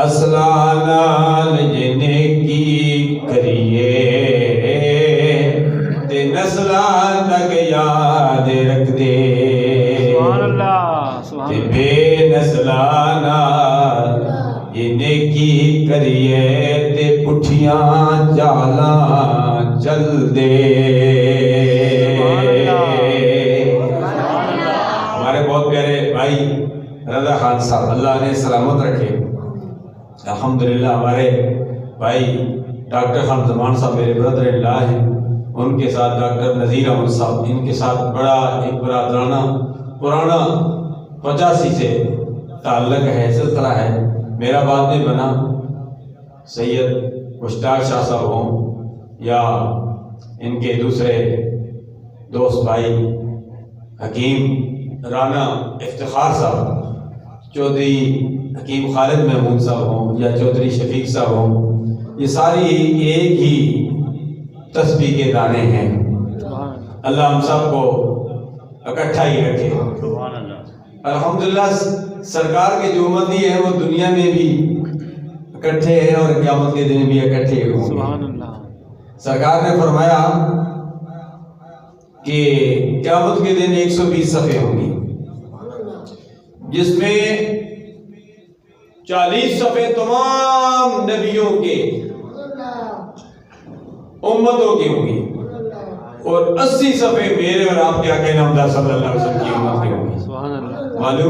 اسلانال جنے کی کریے تے نسلان تک یاد رکھ دے تے بے نسلانال جنے کی کریے تے پٹھیاں چالاں چل دے۔ ہمارے بہت پیارے بھائی رضا خان صاحب اللہ نے سلامت رکھے، الحمدللہ ہمارے بھائی ڈاکٹر خان زمان صاحب میرے برادر اللہ ہیں، ان کے ساتھ ڈاکٹر نذیر احمد صاحب، ان کے ساتھ بڑا ایک برادرانہ پرانا 85 سے تعلق ہے، سلسلہ ہے۔ میرا بعد میں بنا سید مشتاق شاہ صاحب ہوں یا ان کے دوسرے دوست بھائی حکیم رانا افتخار صاحب، چودھری حکیم خالد محمود صاحب ہوں یا چودھری شفیق صاحب ہوں، یہ ساری ایک ہی تسبیح کے دانے ہیں۔ اللہ ہم سب کو اکٹھا ہی رکھے۔ الحمدللہ سرکار کے جو امتی ہیں وہ دنیا میں بھی اکٹھے ہیں اور قیامت کے دن بھی اکٹھے ہوں گے۔ سرکار نے فرمایا کہ قیامت کے دن 120 صفحے ہوں گی، جس میں 40 صفحے تمام نبیوں کے امتوں کی ہوں گی اور 80 صفحے میرے اور آپ کے آقا نامدار صلی اللہ علیہ وسلم کی امت کے ہوں گی۔ معلوم